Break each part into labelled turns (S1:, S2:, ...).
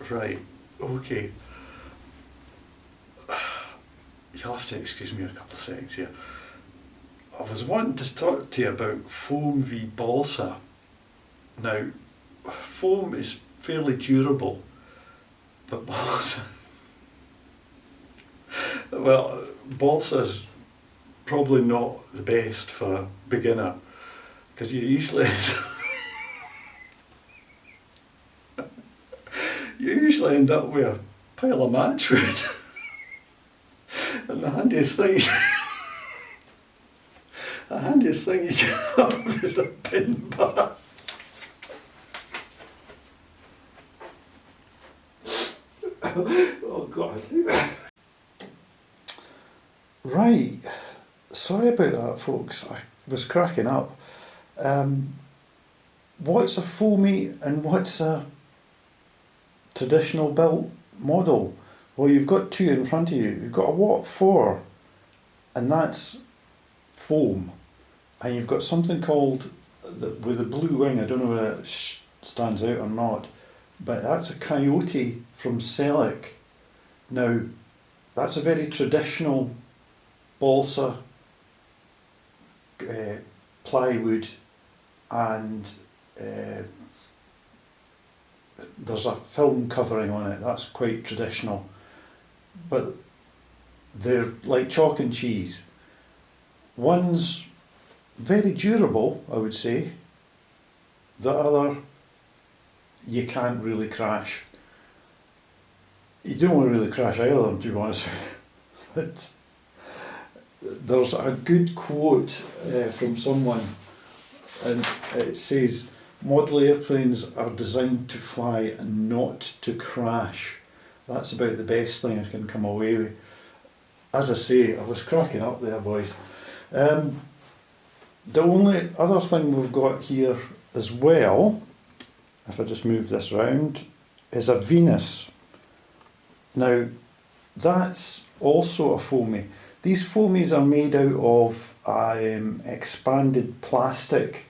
S1: Right, okay. You'll have to excuse me a couple of seconds here. I was wanting to talk to you about foam v balsa. Now, foam is fairly durable, but balsa, well, balsa's probably not the best for a beginner, because you usually you usually end up with a pile of matchwood. And the handiest thing you can have is a pin bar. Oh God. Right, sorry about that folks, I was cracking up. What's a foamy and what's a traditional built model? Well, you've got two in front of you. You've got a Watt 4, and that's foam. And you've got something called, with a blue wing, I don't know whether it stands out or not, but that's a Coyote from Selleck. Now, that's a very traditional balsa plywood, and there's a film covering on it. That's quite traditional. But they're like chalk and cheese. One's very durable, I would say. The other, you can't really crash. You don't want to really crash either of them, to be honest with you. But there's a good quote from someone, and it says, "Model airplanes are designed to fly and not to crash." That's about the best thing I can come away with. As I say, I was cracking up there, boys. The only other thing we've got here as well, if I just move this round, is a Venus. Now, that's also a foamy. These foamies are made out of expanded plastic,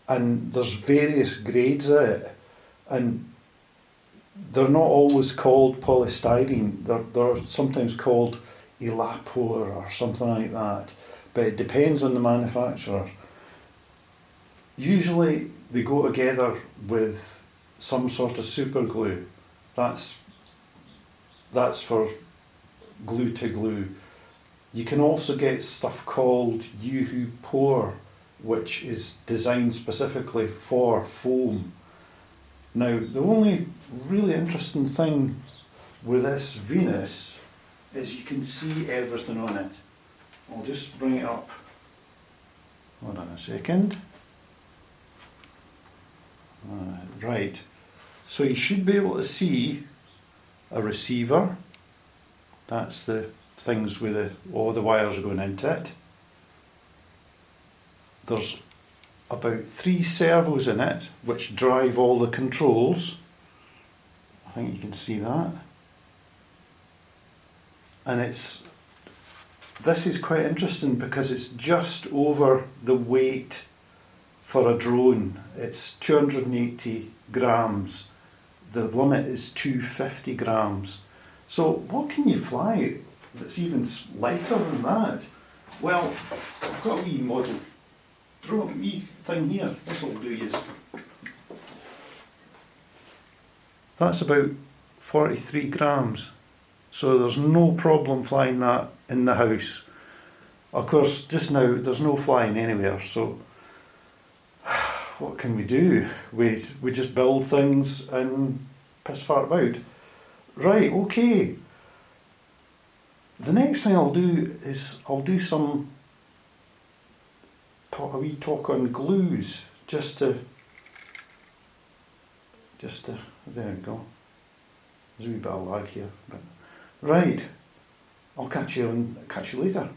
S1: and there's various grades of it, and they're not always called polystyrene. They're sometimes called Elapor or something like that, but it depends on the manufacturer. Usually they go together with some sort of super glue. That's for glue to glue. You can also get stuff called Yoo-hoo Pour, which is designed specifically for foam. Now, the only really interesting thing with this Venus is you can see everything on it. I'll just bring it up. Hold on a second. Right. So you should be able to see a receiver. That's the things with all the wires going into it. There's about 3 servos in it which drive all the controls. I think you can see that. And this is quite interesting because it's just over the weight for a drone. It's 280 grams. The limit is 250 grams. So what can you fly that's even lighter than that? Well, I've got a wee model. Draw a wee thing here. This will do you. That's about 43 grams. So there's no problem flying that in the house. Of course, just now there's no flying anywhere, so what can we do? We just build things and piss fart about. Right, okay. The next thing I'll do is I'll do a wee talk on glues, just to there we go. There's a wee bit of lag here, but right. I'll catch you later.